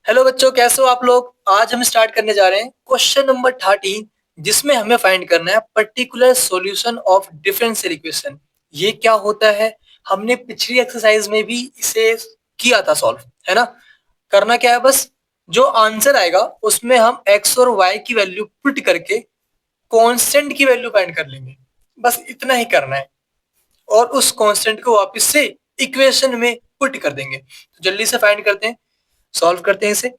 Hello बच्चों, कैसे हो आप लोग। आज हम स्टार्ट करने जा रहे हैं क्वेश्चन नंबर 13, जिसमें हमें फाइंड करना है particular solution of differential equation. ये क्या होता है, हमने पिछली एक्सरसाइज में भी इसे किया था सॉल्व, है ना। करना क्या है, बस जो आंसर आएगा उसमें हम एक्स और वाई की वैल्यू पुट करके कांस्टेंट की वैल्यू फाइंड कर लेंगे। बस इतना ही करना है और उस कांस्टेंट को वापस से इक्वेशन में पुट कर देंगे। तो जल्दी से फाइंड करते हैं, सॉल्व करते हैं इसे।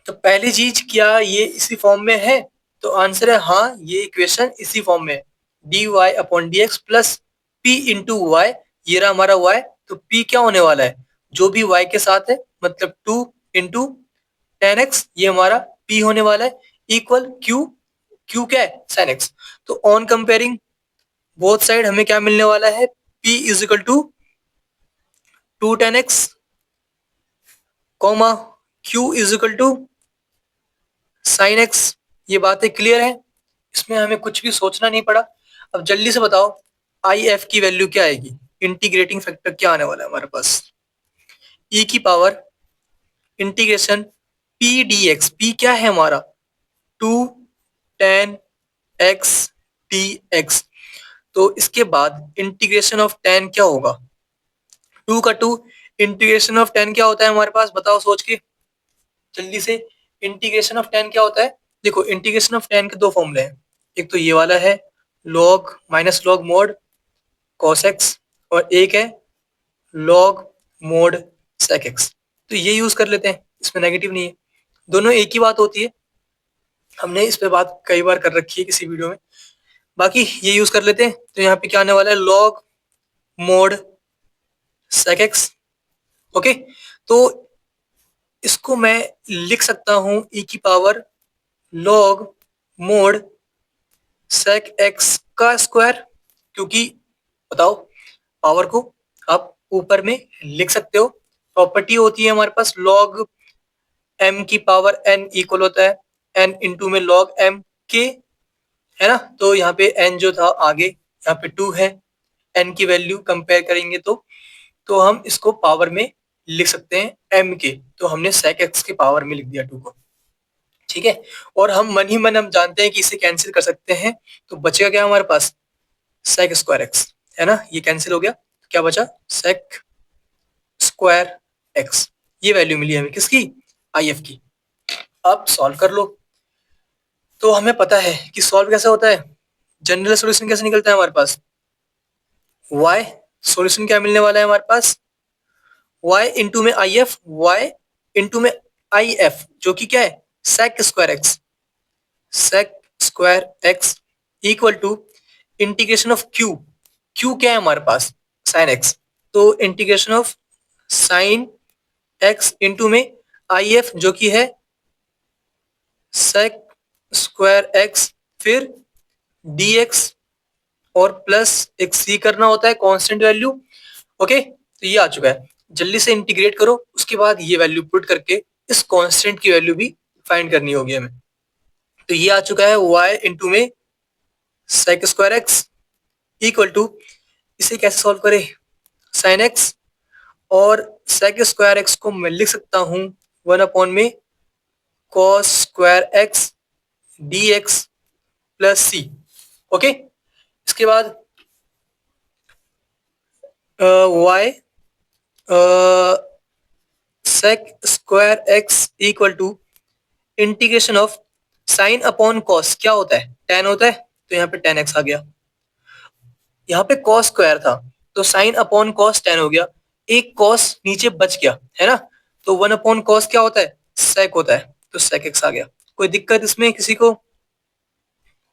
तो पहली चीज, क्या ये इसी फॉर्म में है? तो आंसर है हाँ, ये इक्वेशन इसी फॉर्म में है। D y upon d x plus p into y, ये रहा हमारा वाई। तो पी क्या होने वाला है, जो भी वाई के साथ है, मतलब 2 इंटू 10x, ये हमारा पी होने वाला है। इक्वल क्यू, क्यू क्या है, साइन एक्स। तो ऑन कंपेयरिंग बोथ साइड हमें क्या मिलने वाला है, p is equal to 2 10x comma q is equal to sine x. ये बातें क्लियर है, इसमें हमें कुछ भी सोचना नहीं पड़ा। अब जल्दी से बताओ, आई एफ की वैल्यू क्या आएगी, इंटीग्रेटिंग फैक्टर क्या आने वाला है हमारे पास। ई की power integration P D x, P क्या है हमारा 2 10 x डी एक्स। तो इसके बाद इंटीग्रेशन ऑफ 10 क्या होगा, 2 का 2। इंटीग्रेशन ऑफ 10 क्या होता है हमारे पास, बताओ सोच के जल्दी से। इंटीग्रेशन ऑफ 10 क्या होता है, देखो इंटीग्रेशन ऑफ 10 के दो फॉर्मूले हैं। एक तो ये वाला है log minus log mode cos x, और एक है लॉग मोड सेक एक्स। तो ये यूज कर लेते हैं, इसमें नेगेटिव नहीं है, दोनों एक ही बात होती है। हमने इस पे बात कई बार कर रखी है किसी वीडियो में, बाकी ये यूज कर लेते हैं। तो यहाँ पे क्या आने वाला है, log mod sec x. Okay, तो इसको मैं लिख सकता हूं ई की power log mod sec x का स्क्वायर, क्योंकि बताओ पावर को आप ऊपर में लिख सकते हो। प्रॉपर्टी होती है हमारे पास लॉग एम की पावर एन इक्वल होता है एन इंटू में लॉग एम के, है ना। तो यहाँ पे एन जो था आगे, यहाँ पे 2 है। एन की वैल्यू कंपेयर करेंगे तो हम इसको पावर में लिख सकते हैं एम के। तो हमने सेक एक्स के पावर में लिख दिया 2 को, ठीक है। और हम मन ही मन हम जानते हैं कि इसे कैंसिल कर सकते हैं। तो बचेगा क्या हमारे पास, सेक स्क्वायर एक्स, है ना। ये कैंसिल हो गया, तो क्या बचा, सेक स्क्वायर एक्स। ये वैल्यू मिली हमें किसकी, आई एफ की। अब सॉल्व कर लो। तो हमें पता है कि सॉल्व कैसे होता है, जनरल सॉल्यूशन कैसे निकलता है हमारे पास, y सॉल्यूशन क्या मिलने वाला है हमारे पास, y इंटू में आई एफ, y इंटू में आई एफ, जो कि क्या है sec square x, sec square x equal to integration of q, q क्या है हमारे पास, साइन एक्स। तो integration of sine x into में आई एफ, जो कि है सेक स्क्वायर एक्स, फिर डी एक्स, और प्लस एक सी करना होता है कांस्टेंट वैल्यू। ओके, तो ये आ चुका है। जल्दी से इंटीग्रेट करो, उसके बाद ये वैल्यू पुट करके इस कांस्टेंट की वैल्यू भी फाइंड करनी होगी हमें। तो ये आ चुका है y इंटू में sec square x equal to, इसे कैसे सॉल्व करें, साइन एक्स, और सेक स्क्वायर एक्स को मैं लिख सकता हूं 1 में cos square x d x plus c. Okay, इसके बाद y sec square x equal to integration of sine upon cos, क्या होता है, टेन होता है। तो यहाँ पे 10x आ गया, यहाँ पे कॉस स्क्वायर था तो साइन अपॉन कॉस 10 हो गया, एक कॉस नीचे बच गया, है ना। तो 1 अपॉन कॉस क्या होता है, सेक होता है। तो सेक एक्स आ गया। कोई दिक्कत इसमें किसी को,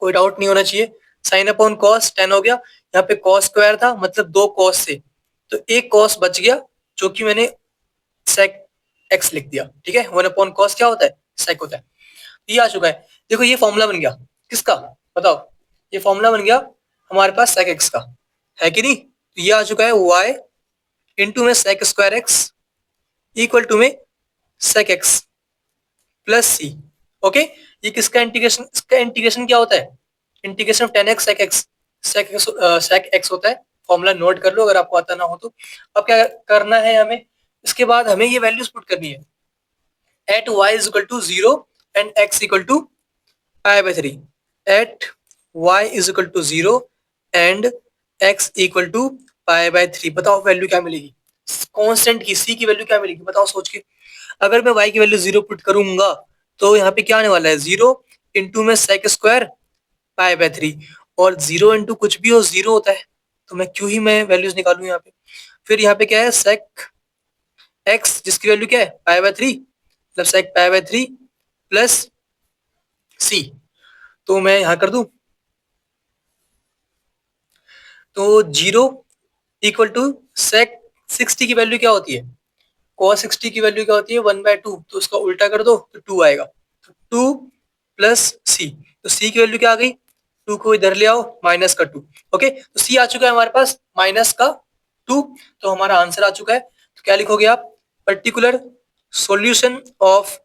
कोई डाउट नहीं होना चाहिए। साइन अपॉन कॉस 10 हो गया, यहाँ पे कॉस स्क्वायर था मतलब दो कॉस से, तो एक कॉस बच गया, जो कि मैंने सेक एक्स लिख दिया, ठीक है। 1 अपॉन कॉस क्या होता है, सेक होता है। ये आ चुका है। देखो ये फॉर्मूला बन गया किसका, बताओ, ये फॉर्मूला बन गया हमारे पास सेक एक्स का, है कि नहीं। तो ये आ चुका है y इंटू में sec square x equal to में sec x plus c. Okay, ये किसका इंटीग्रेशन, इसका इंटीग्रेशन क्या होता है, integration of 10x sec x, sec x होता है। फॉर्मूला नोट कर लो अगर आपको आता ना हो तो। अब क्या करना है हमें, इसके बाद हमें ये वैल्यूज पुट करनी है। At y is equal to 0 and x equal to pi by 3, at y is equal to 0 and x equal to pi by 3। बताओ वैल्यू क्या मिलेगी कांस्टेंट की, सी की वैल्यू क्या मिलेगी बताओ सोच के। अगर मैं y की वैल्यू 0 पुट करूंगा तो यहाँ पे क्या आने वाला है 0 इंटू में सेक स्क्वायर पाई बाय 3, और 0 इंटू कुछ भी हो 0 होता है, तो मैं क्यों ही मैं वैल्यूज निकालूं यहाँ पे। फिर यहाँ पे क्या है सेक एक्स जिसकी वैल्यू क्या है पाई बाय 3, मतलब सेक पाई बाय 3 प्लस सी। तो मैं यहाँ कर दूं तो 0 इक्वल टू सेक 60 की वैल्यू क्या होती है, cos 60 की वैल्यू क्या होती है 1/2, तो उसका उल्टा कर दो तो 2 आएगा, तो 2 प्लस सी, तो सी की वैल्यू क्या आ गई 2 को इधर ले आओ माइनस का 2। ओके, तो सी आ चुका है हमारे पास माइनस का 2, तो हमारा आंसर आ चुका है। तो क्या लिखोगे आप, particular solution of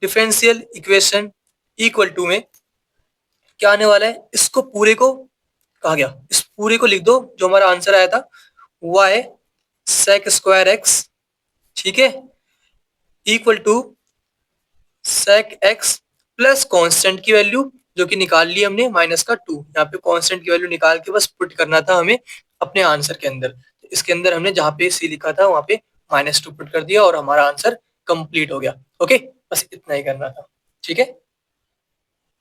differential equation equal to में क्या आने वाला है, इसको पूरे को कहा गया, इस पूरे को लिख दो जो हमारा आंसर आया था y sec स्क्वायर x, ठीक है, equal to sec x plus constant की वैल्यू जो कि निकाल ली हमने माइनस का 2। यहाँ पे कांस्टेंट की वैल्यू निकाल के बस पुट करना था हमें अपने आंसर के अंदर, तो इसके अंदर हमने जहाँ पे सी लिखा था वहां पे -2 पुट कर दिया और हमारा आंसर कंप्लीट हो गया। ओके, बस इतना ही करना था, ठीक है।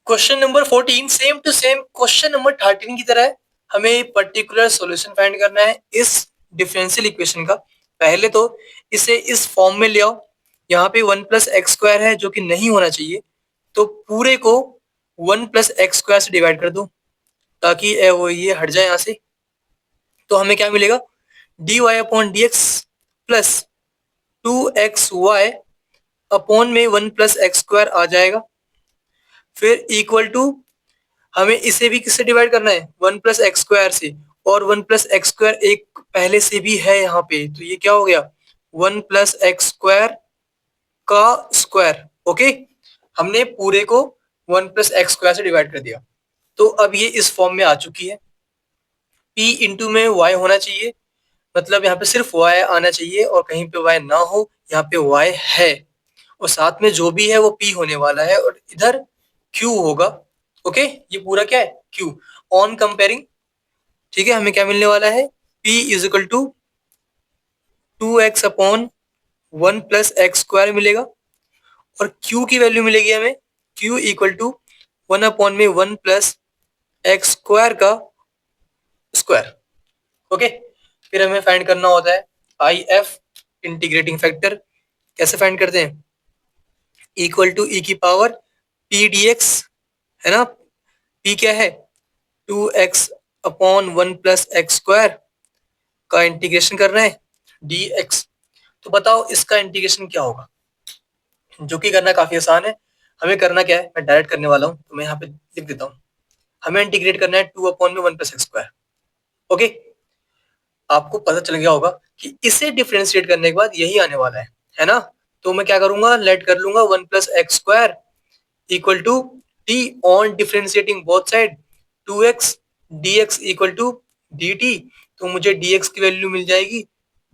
Question number 14 same to same question number 13 की तरह है, हमें पर्टिकुलर सॉल्यूशन फाइंड करना है इस डिफरेंशियल इक्वेशन का। पहले तो इसे इस फॉर्म में ले आओ, यहाँ पे 1 प्लस एक्स स्क्वायर है जो कि नहीं होना चाहिए, तो पूरे को 1 प्लस एक्स स्क्वायर से डिवाइड कर दो ताकि वो ये हट जाए यहाँ से। तो हमें क्या मिलेगा d y upon d x plus 2xy upon में 1 प्लस एक्स स्क्वायर आ जाएगा। फिर इक्वल टू हमें इसे भी किससे डिवाइड करना है 1 प्लस एक्स स्क्वायर से, और 1 प्लस एक्स स्क्वायर एक पहले से भी है यहाँ पे, तो ये क्या हो गया 1 प्लस एक्स स्क्वायर का स्क्वायर। ओके, हमने पूरे को 1 प्लस एक्स स्क्वायर से डिवाइड कर दिया, तो अब ये इस फॉर्म में आ चुकी है। p इंटू में y होना चाहिए, मतलब यहाँ पे सिर्फ y आना चाहिए और कहीं पे y ना हो, यहाँ पे y है और साथ में जो भी है वो p होने वाला है और इधर q होगा। ओके, ये पूरा क्या है q ऑन कंपेयरिंग, ठीक है। हमें क्या मिलने वाला है p is equal to 2x upon 1 plus x square मिलेगा, और q की वैल्यू मिलेगी हमें q इक्वल टू 1 अपॉन में 1 प्लस एक्स स्क्वायर का स्क्वायर। ओके, फिर हमें फाइंड करना होता है आई एफ इंटीग्रेटिंग फैक्टर। कैसे फाइंड करते हैं, इक्वल टू ई की पावर पी डी एक्स, है ना, p क्या है 2x upon 1 plus x square का इंटीग्रेशन करना है dx। तो बताओ इसका इंटीग्रेशन क्या होगा, जो कि करना काफी आसान है। हमें करना क्या है, मैं डायरेक्ट करने वाला हूँ, तो मैं यहाँ पे लिख देता हूँ। हमें इंटीग्रेट करना है 2 अपॉन में 1 प्लस एक्स स्क्वायर। ओके, आपको पता चल गया होगा कि इसे डिफरेंशिएट करने के बाद यही आने वाला है ना। तो मैं क्या करूंगा, लेट कर लूंगा 1 plus x square equal to t on differentiating both side 2x dx equal to dt। तो मुझे dx की वैल्यू मिल जाएगी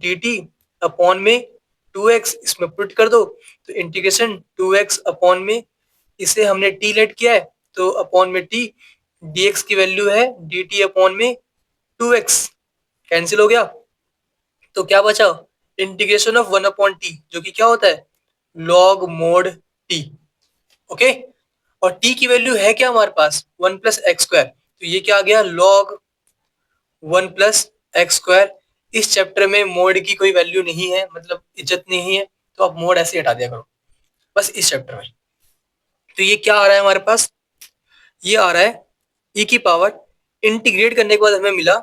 dt अपॉन में 2x, इसमें पुट कर दो तो इंटीग्रेशन 2x अपॉन में, इसे हमने t लेट किया है तो अपॉन में t, dx की वैल्यू है dt अपॉन में 2x, कैंसिल हो गया। तो क्या बचा इंटीग्रेशन ऑफ 1 अपॉन टी, जो कि क्या होता है लॉग मोड टी। ओके, और t की वैल्यू है क्या हमारे पास 1 प्लस एक्स स्क्वायर, तो ये क्या आ गया लॉग 1 प्लस एक्स स्क्वायर। इस चैप्टर में मोड की कोई वैल्यू नहीं है, मतलब इज्जत नहीं है, तो आप मोड ऐसे हटा दिया करो बस इस चैप्टर में। तो ये क्या आ रहा है हमारे पास, ये आ रहा है e की पावर इंटीग्रेट करने के बाद हमें मिला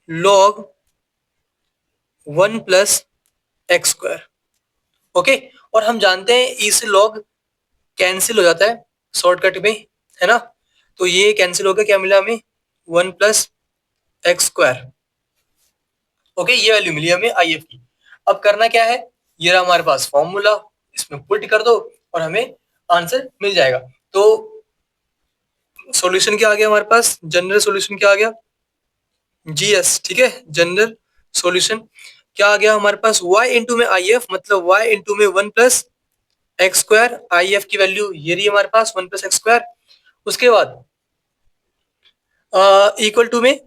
log 1 plus x square. Okay, और हम जानते हैं ई से लॉग कैंसिल हो जाता है शॉर्टकट में, है ना। तो ये कैंसिल हो गया, क्या मिला हमें 1 प्लस एक्स स्क्वायर। ओके, ये वैल्यू मिली हमें आई एफ की। अब करना क्या है, ये रहा हमारे पास फॉर्मूला, इसमें पुट कर दो और हमें आंसर मिल जाएगा। तो सॉल्यूशन क्या आ गया हमारे पास, जनरल सॉल्यूशन क्या आ गया जीएस, ठीक है। जनरल सॉल्यूशन क्या आ गया हमारे पास y इंटू में आई एफ, मतलब y इंटू में 1 plus x square, I F की वैल्यू ये रही हमारे पास 1 प्लस एक्स स्क्वायर। उसके बाद इक्वल टू में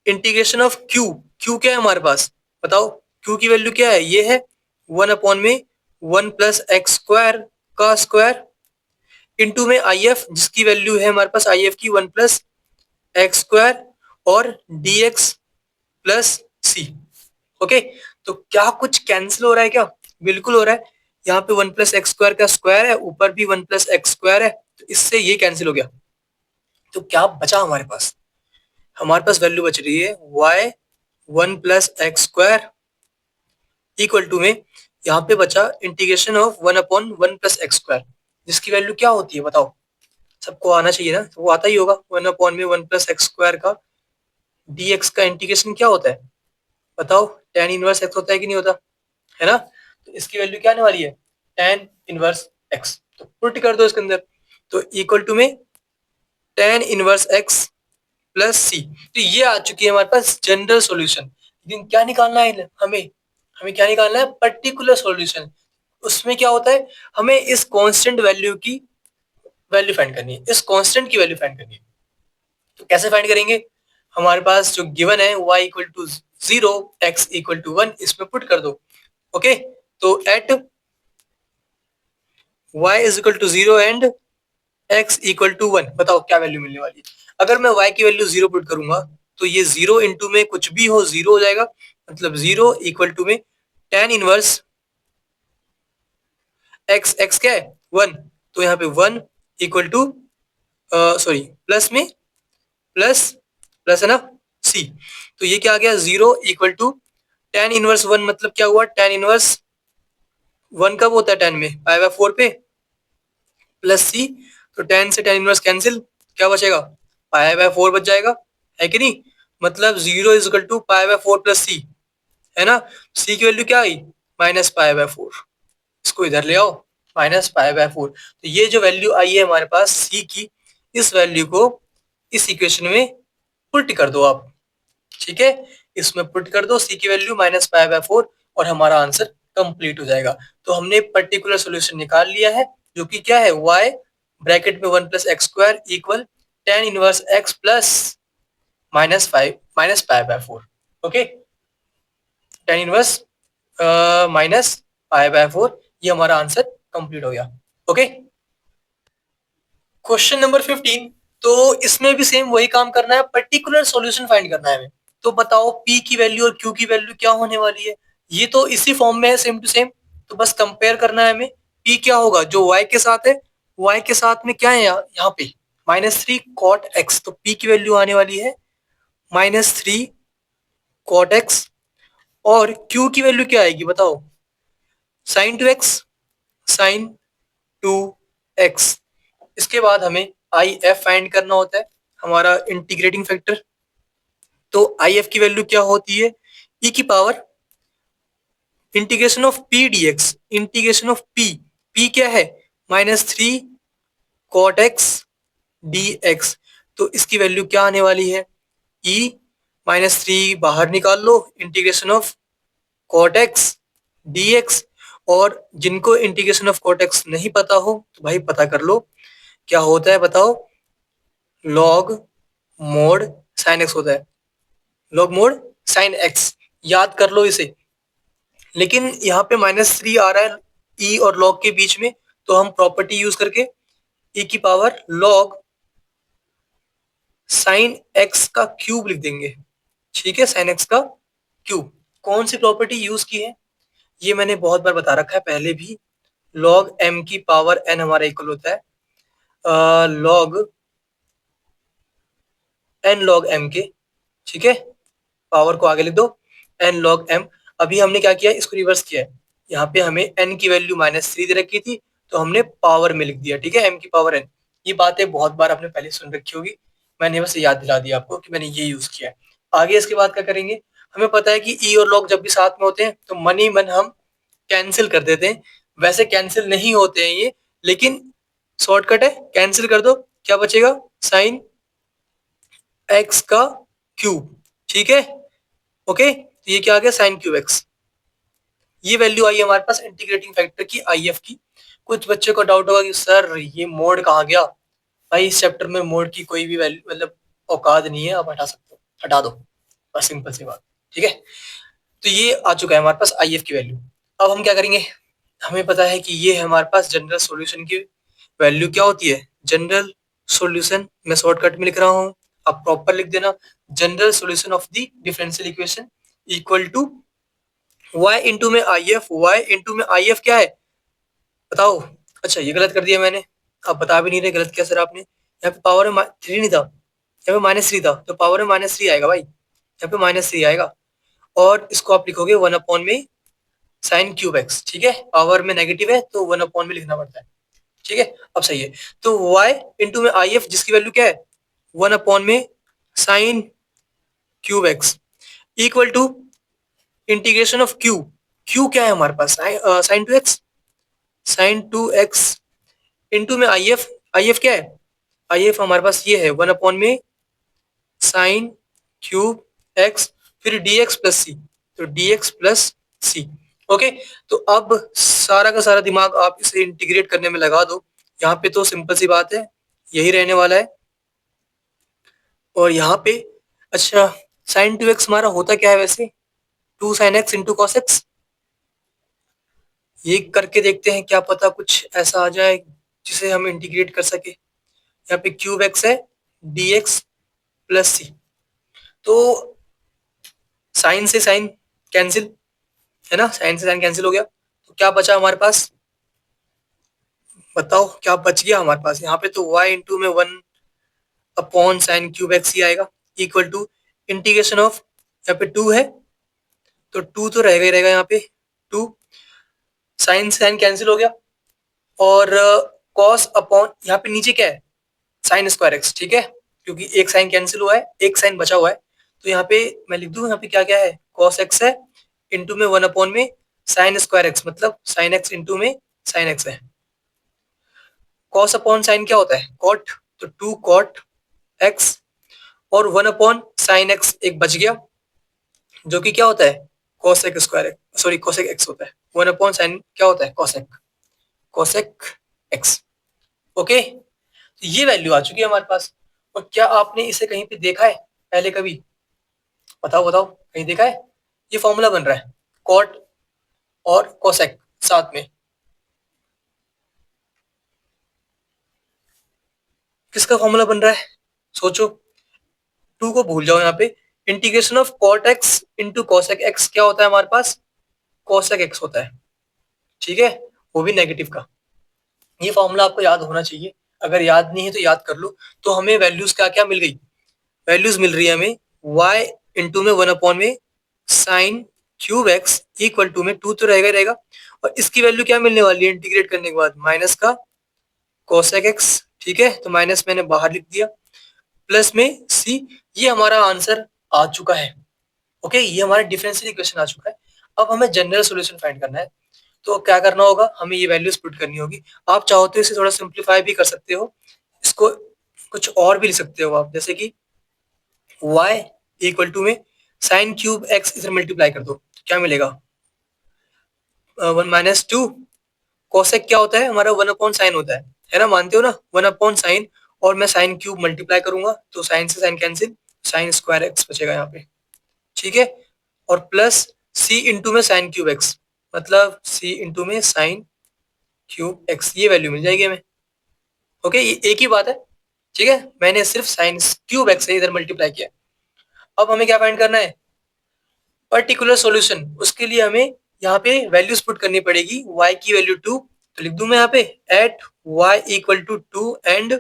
इंटीग्रेशन ऑफ क्यू, क्यू क्या है हमारे पास बताओ, क्यू की वैल्यू क्या है, ये है 1 में 1 प्लस एक्स स्क्वायर का स्क्वायर इंटू में आई एफ, जिसकी वैल्यू है हमारे पास आई एफ की 1 प्लस एक्स स्क्वायर और D x plus c. Okay, तो क्या कुछ कैंसिल हो रहा है क्या? बिल्कुल हो रहा है। यहाँ पे 1 प्लस एक्स स्क्वायर का स्क्वायर है, ऊपर भी 1 प्लस एक्स स्क्वायर है, तो इससे ये कैंसिल हो गया। तो क्या बचा हमारे पास? हमारे पास वैल्यू बच रही है y 1 plus x square equal to में यहाँ पे बचा integration of 1/1 plus x square, जिसकी वैल्यू क्या होती है बताओ? सबको आना चाहिए ना, तो वो आता ही होगा। 1/1 प्लस एक्स स्क्वायर का dx का इंटीग्रेशन क्या होता है बताओ? tan इनवर्स x होता है कि नहीं होता, है ना? तो इसकी वैल्यू क्या आने वाली है? tan inverse x। तो पुट कर दो इसके अंदर, तो इक्वल टू में tan इनवर्स x प्लस सी। तो ये आ चुकी है हमारे पास जनरल सॉल्यूशन। लेकिन क्या निकालना है हमें? हमें क्या निकालना है? Particular solution. उसमें क्या होता है, हमें इस कांस्टेंट वैल्यू की वैल्यू फाइंड करनी है, इस कांस्टेंट की वैल्यू फाइंड करनी है। तो कैसे फाइंड करेंगे? हमारे पास जो गिवन है y equal to 0, x equal to 1, इसमें पुट कर दो। ओके, तो at y is equal to 0 and x equal to 1, बताओ क्या वैल्यू मिलने वाली है? अगर मैं y की वैल्यू 0 पुट करूंगा तो ये 0 इंटू में कुछ भी हो 0 हो जाएगा, मतलब 0 इक्वल टू में tan इनवर्स x, x क्या है 1, तो यहाँ पे 1 इक्वल टू सॉरी प्लस में प्लस प्लस है ना c, तो ये क्या आ गया 0 इक्वल टू tan इनवर्स 1, मतलब क्या हुआ tan इनवर्स 1 कब होता है tan में पाई बाय 4 पे प्लस सी, तो tan से tan इनवर्स कैंसिल, क्या बचेगा पाई बाय 4 बच जाएगा, है कि नहीं? मतलब 0 is equal to pi by 4 plus c, है ना? सी की वैल्यू क्या आई माइनस पाई बाय 4, इसको इधर ले आओ माइनस पाई बाय 4। तो ये जो वैल्यू आई है हमारे पास सी की, इस वैल्यू को इस इक्वेशन में पुट कर दो आप, ठीक है? इसमें पुट कर दो सी की वैल्यू माइनस पाई बाय 4 और हमारा आंसर कंप्लीट हो जाएगा। तो हमने पर्टिकुलर सॉल्यूशन निकाल लिया है, जो कि क्या है y ब्रैकेट में 1 plus x square equal tan inverse x plus minus pi by 4। Okay, tan inverse minus pi by 4, ये हमारा आंसर कंप्लीट हो गया। Okay, question number 15। तो इसमें भी सेम वही काम करना है, पर्टिकुलर सॉल्यूशन फाइंड करना है हमें। तो बताओ p की वैल्यू और q की वैल्यू क्या होने वाली है? ये तो इसी फॉर्म में है सेम टू सेम, तो बस कंपेयर करना है हमें। p क्या होगा जो y के साथ है, y के साथ में क्या है यहाँ पे -3 cot x, तो p की वैल्यू आने वाली है -3 cot x। और q की वैल्यू क्या आएगी बताओ? sin 2x, sin 2x। इसके बाद हमें आई एफ फाइंड करना होता है, हमारा इंटीग्रेटिंग फैक्टर। तो आई एफ की वैल्यू क्या होती है? ई की power integration of P D x, integration of P क्या है -3 कॉट एक्स डी एक्स। तो इसकी वैल्यू क्या आने वाली है? ई -3 बाहर निकाल लो, integration of cot x d x. और जिनको इंटीग्रेशन ऑफ कॉट एक्स नहीं पता हो तो भाई पता कर लो क्या होता है बताओ? लॉग मोड साइन एक्स होता है, लॉग मोड साइन एक्स, याद कर लो इसे। लेकिन यहाँ पे -3 आ रहा है ई और लॉग के बीच में, तो हम प्रॉपर्टी यूज करके ई की पावर लॉग साइन एक्स का क्यूब लिख देंगे, ठीक है? साइन एक्स का क्यूब। कौन सी प्रॉपर्टी यूज की है ये मैंने बहुत बार बता रखा है पहले भी। लॉग एम की पावर एन हमारा इक्वल होता है लॉग एन लॉग एम के, ठीक है? पावर को आगे लिख दो एन लॉग एम। अभी हमने क्या किया, इसको रिवर्स किया है। यहाँ पे हमें एन की वैल्यू -3 दे रखी थी, तो हमने पावर में लिख दिया, ठीक है? एम की पावर एन। ये बातें बहुत बार आपने पहले सुन रखी होगी, मैंने बस याद दिला दिया आपको कि मैंने ये यूज किया है। आगे इसके बाद क्या करेंगे? हमें पता है कि ई और लॉग जब भी साथ में होते हैं तो मन ही मन हम कैंसिल कर देते हैं। वैसे कैंसिल नहीं होते हैं ये, लेकिन शॉर्टकट है, कैंसिल कर दो, क्या बचेगा? साइन एक्स का क्यूब, ठीक है? ओके, तो ये क्या आ गया साइन क्यूब एक्स। ये वैल्यू आई हमारे पास इंटीग्रेटिंग फैक्टर की आई एफ की। कुछ बच्चों को डाउट होगा कि सर ये मोड कहाँ गया। भाई इस चैप्टर में मोड की कोई भी वैल्यू मतलब औकात नहीं है, आप हटा सकते हो, हटा दो, बस सिंपल सी बात। ठीक है, तो ये आ चुका है हमारे पास आई एफ की वैल्यू। अब हम क्या करेंगे, हमें पता है कि ये है हमारे पास जनरल सॉल्यूशन की वैल्यू क्या होती है। जनरल सॉल्यूशन मैं शॉर्टकट में लिख रहा हूँ, आप प्रॉपर लिख देना। General solution of the differential equation equal to y into में आई एफ। y इंटू में आई एफ क्या है बताओ। अच्छा ये गलत कर दिया मैंने, आप बता भी नहीं रहे गलत क्या सर आपने। यहाँ पे पावर में 3 नहीं था, यहाँ पे -3 था, तो पावर में -3 आएगा भाई, यहाँ पे -3 आएगा। और इसको आप लिखोगे 1 अपॉन में साइन क्यूब एक्स। ठीक है, पावर में नेगेटिव है तो 1 अपॉन में लिखना पड़ता है। ठीक है, अब सही है। तो y इंटू में आई एफ जिसकी वैल्यू क्या है 1 अपॉन में sine cube x equal to integration of Q. Q क्या है हमारे पास sine two x, sine two x into में आई एफ क्या है, आई एफ हमारे पास ये है 1 अपॉन में साइन क्यूब एक्स फिर डी एक्स प्लस सी, तो D x plus c. Okay, तो अब सारा का सारा दिमाग आप इसे इंटीग्रेट करने में लगा दो। यहाँ पे तो सिंपल सी बात है, यही रहने वाला है। और यहाँ पे अच्छा साइन टू एक्स हमारा होता क्या है वैसे, 2 sign x into cos x. ये करके देखते हैं, क्या पता कुछ ऐसा आ जाए जिसे हम इंटीग्रेट कर सके। यहाँ पे क्यूब एक्स है डी एक्स प्लस सी, तो साइन से साइन कैंसिल है ना, साइन से साइन कैंसिल हो गया, तो क्या बचा हमारे पास बताओ, क्या बच गया हमारे पास यहाँ पे। तो y इंटू में 1 अपॉन साइन क्यूब एक्स ही आएगा इक्वल टू इंटीग्रेशन ऑफ, यहाँ पे 2 है तो 2 तो रहेगा ही रहेगा, यहाँ पे 2 साइन से साइन कैंसिल हो गया। और कॉस अपॉन यहाँ पे नीचे क्या है साइन स्क्वायर एक्स। ठीक है, क्योंकि एक साइन कैंसिल हुआ है एक साइन बचा हुआ है, तो यहाँ पे मैं लिख दूं यहाँ पे क्या क्या है कॉस एक्स है इंटू में 1 अपॉन में साइन स्क्वायर एक्स, मतलब साइन एक्स इंटू में साइन एक्स है। कॉस अपॉन साइन क्या होता है कॉट, तो 2 कॉट एक्स और 1 अपॉन साइन एक्स एक बच गया जो कि क्या होता है cosec square x, sorry cosec x होता है। 1 अपॉन साइन क्या होता है कोसेक, कोसेक एक्स। ओके, तो ये वैल्यू आ चुकी है हमारे पास। और क्या आपने इसे कहीं पे देखा है पहले कभी, बताओ बताओ कहीं देखा है। ये फॉर्मूला बन रहा है कॉट और कोसेक साथ में, किसका फॉर्मूला बन रहा है सोचो। 2 को भूल जाओ, यहाँ पे integration of cot x into cosec x क्या होता है हमारे पास कोसेक एक्स होता है। ठीक है, वो भी नेगेटिव का। ये फॉर्मूला आपको याद होना चाहिए, अगर याद नहीं है तो याद कर लो। तो हमें वैल्यूज क्या क्या मिल गई, वैल्यूज मिल रही है हमें y इंटू में 1 अपॉन में sine cube x equal to में 2 तो रहेगा ही रहेगा, और इसकी वैल्यू क्या मिलने वाली है इंटीग्रेट करने के बाद माइनस का कोसेक एक्स। ठीक है, तो माइनस मैंने बाहर लिख दिया, प्लस में c। ये हमारा आंसर आ चुका है। ओके, ये हमारा डिफरेंशियल इक्वेशन आ चुका है। अब हमें जनरल सॉल्यूशन फाइंड करना है, तो क्या करना होगा हमें ये वैल्यूज पुट करनी होगी। आप चाहो तो इसे थोड़ा सिंप्लीफाई भी कर सकते हो, इसको कुछ और भी लिख सकते हो आप, जैसे कि y इक्वल टू में साइन क्यूब एक्स इधर मल्टीप्लाई कर दो, क्या मिलेगा 1 - 2। कोसेक क्या होता है हमारा 1 अपॉन साइन होता है ना, मानते हो ना 1 अपॉन साइन, और मैं साइन क्यूब मल्टीप्लाई करूंगा तो साइन से sine cancel, sine square x बचेगा यहाँ पे। ठीक है, और प्लस c इंटू में साइन क्यूब एक्स, मतलब c इंटू में साइन क्यूब एक्स, ये वैल्यू मिल जाएगी हमें। ओके, ये एक ही बात है। ठीक है, मैंने सिर्फ साइन क्यूब एक्स से इधर मल्टीप्लाई किया। अब हमें क्या फाइंड करना है पर्टिकुलर सॉल्यूशन, उसके लिए हमें यहाँ पे वैल्यूज पुट करनी पड़ेगी। y की वैल्यू 2, तो लिख दूं मैं यहाँ पे at y equal to 2 and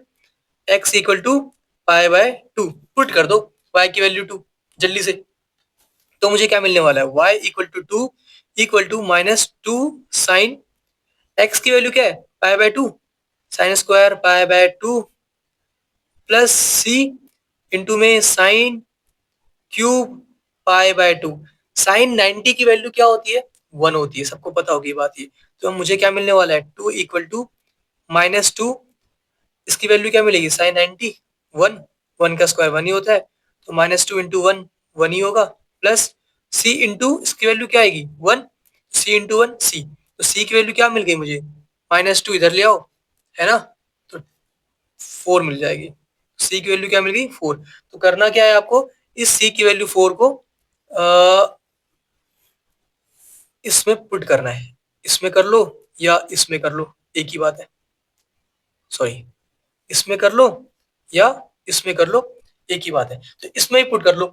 x equal to π/2 put कर दो y की वैल्यू 2 जल्दी से। तो मुझे क्या मिलने वाला है y equal to 2 equal to -2 sine x की वैल्यू क्या है π/2 sine square π/2 plus c into में साइन क्यूब π/2। साइन 90 की वैल्यू क्या होती है 1 होती है, सबको पता होगी बात ये। तो मुझे क्या मिलने वाला है 2 इक्वल टू -2, इसकी वैल्यू क्या मिलेगी साइन 90 1, 1 का स्क्वायर 1 ही होता है, तो -2 इंटू 1 1 ही होगा, प्लस c इंटू इसकी वैल्यू क्या आएगी 1, सी इंटू वन सी, तो सी की वैल्यू क्या मिल गई मुझे, -2, इधर ले आओ, है ना, तो 4 मिल जाएगी। सी की वैल्यू क्या मिल गई 4। तो करना क्या है आपको, इस सी की वैल्यू 4 को इसमें पुट करना है, इसमें कर लो या इसमें कर लो, एक ही बात है, सॉरी, इसमें कर लो या इसमें कर लो, एक ही बात है, तो इसमें ही पुट कर लो।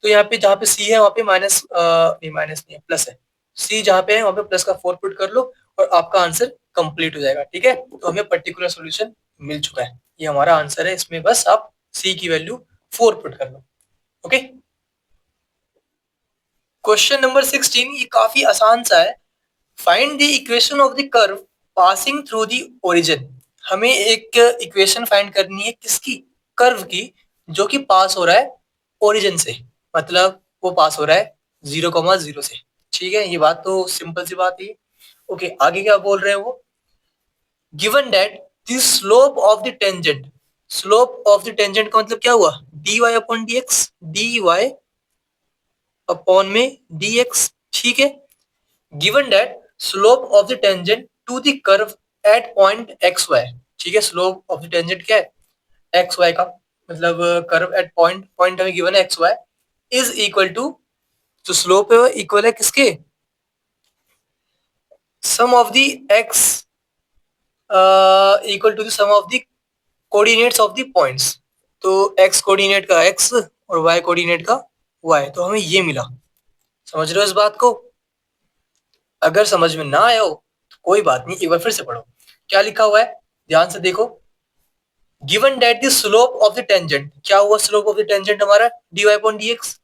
तो यहाँ पे जहाँ पे सी है वहां पे माइनस नहीं है, प्लस है, सी जहाँ पे है वहां पे प्लस का 4 पुट कर लो और आपका आंसर कंप्लीट हो जाएगा। ठीक है, तो हमें पर्टिकुलर सॉल्यूशन मिल चुका है, ये हमारा आंसर है, इसमें बस आप सी की वैल्यू 4 पुट कर लो। ओके, क्वेश्चन नंबर 16, ये काफी आसान सा है। Find the equation of the curve passing through the origin. हमें एक इक्वेशन फाइंड करनी है किसकी, कर्व की, जो कि पास हो रहा है ओरिजिन से, मतलब वो पास हो रहा है 0,0 से। ठीक है, ये बात तो सिंपल सी बात है। ओके, आगे क्या बोल रहे हैं वो, given that the slope of the tangent, slope of the tangent का मतलब क्या हुआ, dy upon dx, dy upon में dx। ठीक है, given that slope of the tangent to the curve at point xy। ठीक है, स्लोप ऑफ द टेंजेंट क्या है, xy का, मतलब कर्व एट पॉइंट, पॉइंट हमें गिवन है xy, इज इक्वल टू, जो स्लोप है वो इक्वल है किसके, sum of the x equal to the sum of the coordinates of the points. तो x कोऑर्डिनेट का x और y कोऑर्डिनेट का y, तो हमें ये मिला। समझ रहे हो इस बात को, अगर समझ में ना आया हो तो कोई बात नहीं, एक बार फिर से पढ़ो क्या लिखा हुआ है, ध्यान से देखो। Given that the slope of the tangent, क्या हुआ स्लोप ऑफ द टेंजेंट हमारा, dy upon dx,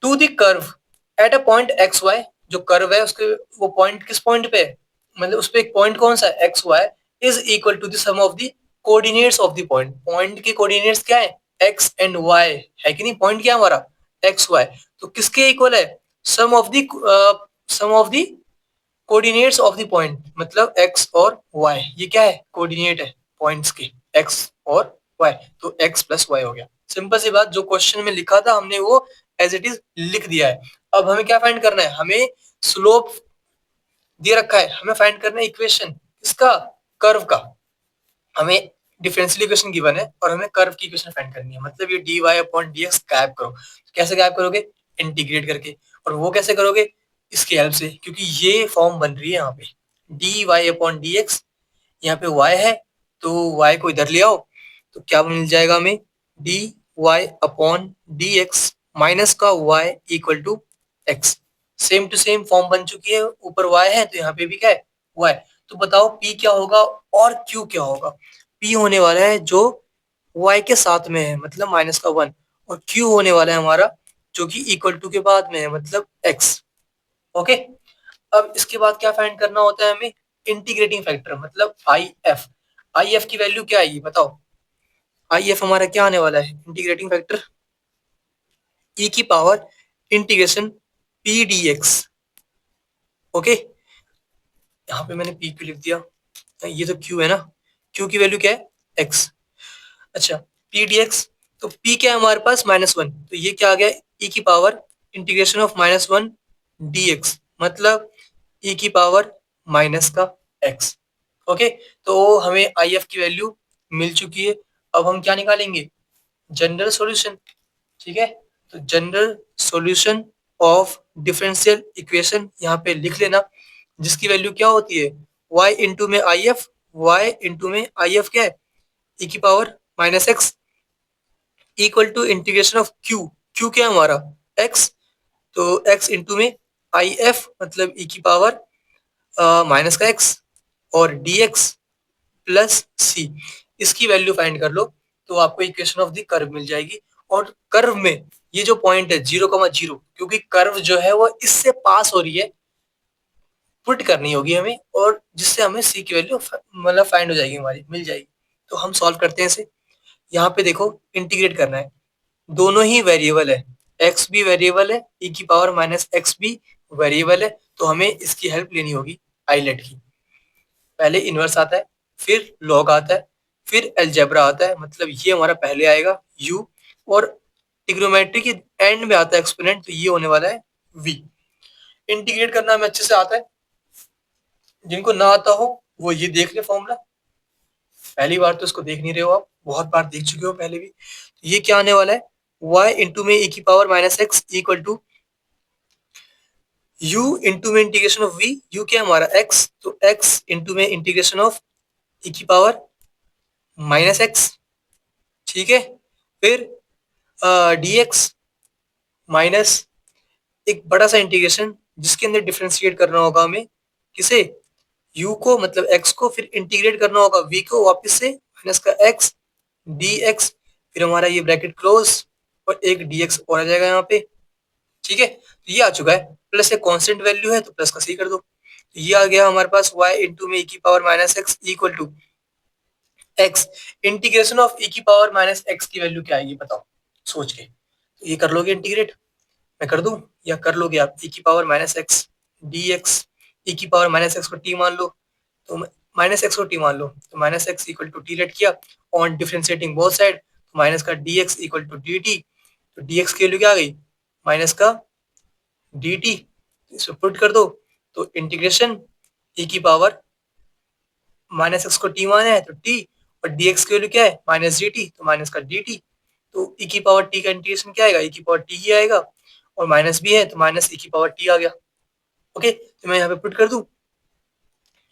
to the curve at a point x y, जो कर्व है उसके वो पॉइंट किस पॉइंट पे है, मतलब उस पे एक पॉइंट कौन सा है x y, is equal to the sum of the coordinates of the point. Point के कोऑर्डिनेट्स क्या है, एक्स एंड वाई, है कि नहीं, पॉइंट क्या है हमारा एक्स वाई, तो किसके इक्वल है, sum of the sum of the coordinates of the point, मतलब एक्स और वाई, ये क्या है कोऑर्डिनेट है पॉइंट्स के, एक्स और वाई, तो एक्स प्लस वाई हो गया। सिंपल सी बात, जो क्वेश्चन में लिखा था हमने वो एज इट इज लिख दिया है। अब हमें क्या फाइंड करना है, हमें स्लोप दे रखा है, हमें फाइंड करना है इक्वेशन इसका, कर्व का। हमें डिफरेंशियल इक्वेशन गिवन है और हमें कर्व की इक्वेशन फाइंड करनी है, मतलब ये dy अपॉन dx गायब करो। कैसे गायब करोगे, इंटीग्रेट करके, और वो कैसे करोगे, इसकी हेल्प से, क्योंकि ये फॉर्म बन रही है यहाँ पे dy अपॉन dx, यहाँ पे y है तो y को इधर ले आओ, तो क्या मिल जाएगा हमें, dy अपॉन dx माइनस का y equal to x। Same to same form बन चुकी है, ऊपर y है तो यहाँ पे भी क्या है y। तो बताओ p क्या होगा और q क्या होगा, p होने वाला है जो y के साथ में है, मतलब -1, और q होने वाला है हमारा जो कि इक्वल टू के बाद में है, मतलब x। ओके, अब इसके बाद क्या फाइंड करना होता है हमें, इंटीग्रेटिंग फैक्टर, मतलब आई एफ। आई एफ की वैल्यू क्या आएगी बताओ, आई एफ हमारा क्या आने वाला है, इंटीग्रेटिंग फैक्टर ई की power integration P D x. Okay, यहाँ पे मैंने पी क्यू लिख दिया, ये तो क्यू है ना, क्यू की वैल्यू क्या है एक्स। अच्छा, पी डी एक्स, तो पी क्या है हमारे पास -1, तो ये क्या आ गया, ई की power integration of -1 D x, मतलब ई की पावर माइनस का एक्स। ओके, तो हमें आई एफ की वैल्यू मिल चुकी है। अब हम क्या निकालेंगे, जनरल सॉल्यूशन। ठीक है, तो general solution of differential equation यहाँ पे लिख लेना, जिसकी वैल्यू क्या होती है, y इंटू में आई एफ, y इंटू में आई एफ क्या है, e की power -x equal to integration of q, q क्या है हमारा x, तो x इंटू में आई एफ मतलब e की पावर माइनस का x और dx प्लस c, इसकी वैल्यू फाइंड कर लो तो आपको इक्वेशन ऑफ द कर्व मिल जाएगी। और कर्व में ये जो पॉइंट है 0,0, क्योंकि कर्व जो है वो इससे पास हो रही है, पुट करनी होगी हमें, और जिससे हमें c की वैल्यू मतलब फाइंड हो जाएगी, हमारी मिल जाएगी। तो हम सॉल्व करते हैं इसे, यहाँ पे देखो इंटीग्रेट करना है, दोनों ही वेरिएबल है, x भी वेरिएबल है, e की पावर -x भी वेरिएबल है, तो हमें इसकी हेल्प लेनी होगी आइलेट की। पहले इनवर्स आता है, फिर लॉग आता है, फिर अलजेब्रा आता है, मतलब ये हमारा पहले आएगा u, और ट्रिग्नोमेट्री के एंड में आता है एक्सपोनेंट, तो ये होने वाला है v। इंटीग्रेट करना हमें अच्छे से आता है, जिनको ना आता हो वो ये देख ले फॉर्मूला, पहली बार तो इसको देख नहीं रहे हो आप, बहुत बार देख चुके हो पहले भी। तो ये क्या आने वाला है, y इंटू में e की power minus x equal to u into में इंटीग्रेशन ऑफ v, u क्या है हमारा x, तो x इंटू में इंटीग्रेशन ऑफ e की पावर माइनस एक्स, ठीक है। फिर dx माइनस एक बड़ा सा इंटीग्रेशन जिसके अंदर डिफरेंशिएट करना होगा हमें, किसे, u को मतलब x को, फिर इंटीग्रेट करना होगा v को वापस से, माइनस का x dx, फिर हमारा ये ब्रैकेट क्लोज और एक dx और आ जाएगा यहाँ पे, ठीक है। तो ये आ चुका है, प्लस एक कांस्टेंट वैल्यू है तो प्लस का सी कर दो, तो ये आ गया हमारे पास y इंटू में e की power minus x equal to x integration of e की पावर माइनस एक्स की वैल्यू क्या आएगी बताओ सोच के, तो ये कर लोगे इंटीग्रेट, मैं कर दूं या कर लोगे आप, e की power minus x d x, e की पावर माइनस एक्स को t मान लो, तो माइनस एक्स को t मान लो, तो minus x equal to t let किया ऑन डिफरेंशिएटिंग बोथ साइड, तो माइनस का dx इक्वल टू dt, तो dx की वैल्यू क्या आ गई, माइनस का dt, इसको पुट कर दो, तो इंटीग्रेशन e की पावर माइनस एक्स को t माना है तो t, और dx की वैल्यू क्या है माइनस dt, तो माइनस का dt, तो e की पावर t का इंटीग्रेशन क्या आएगा, e की पावर t ही आएगा, और माइनस भी है तो माइनस e की पावर t आ गया। ओके, तो मैं यहाँ पे पुट कर दूं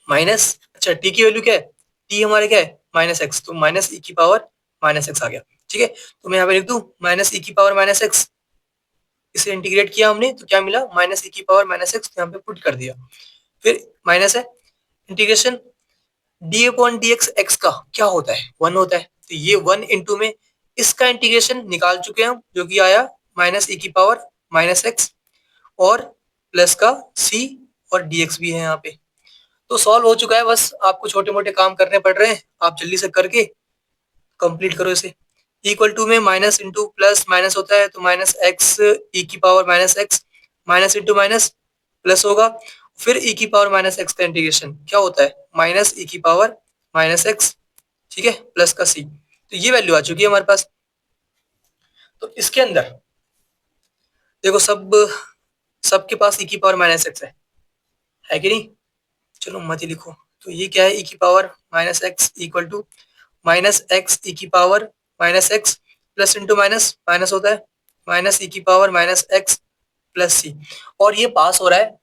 माइनस, अच्छा t की वैल्यू क्या है, t हमारे क्या है माइनस एक्स, तो माइनस e की पावर माइनस एक्स आ गया, ठीक है। तो मैं यहाँ पे लिख दूं माइनस e की पावर माइनस एक्स, इसे इंटीग्रेट किया हमने तो क्या मिला माइनस e की पावर माइनस एक्स, यहाँ पे पुट कर दिया, फिर माइनस है, integration D upon d x, x का क्या होता है वन होता है, तो ये वन इंटू में इसका इंटीग्रेशन निकाल चुके हैं हम, जो कि आया माइनस e की पावर माइनस एक्स और प्लस का c, और dx भी है यहाँ पे, तो सॉल्व हो चुका है, बस आपको छोटे मोटे काम करने पड़ रहे हैं, आप जल्दी से करके कंप्लीट करो इसे। इक्वल टू में माइनस इंटू प्लस माइनस होता है, तो माइनस एक्स ई की power minus x, minus into minus plus होगा, फिर ई की पावर माइनस एक्स का इंटीग्रेशन क्या होता है माइनस ई की पावर माइनस एक्स, ठीक है, प्लस का सी, तो ये वैल्यू आ चुकी है हमारे पास। तो इसके अंदर देखो सबके पास ई की पावर माइनस एक्स है कि नहीं, चलो मत ही लिखो, तो ये क्या है ई की power minus x equal to minus x e की power minus x plus into minus minus होता है माइनस ई की power minus x plus c, और ये पास हो रहा है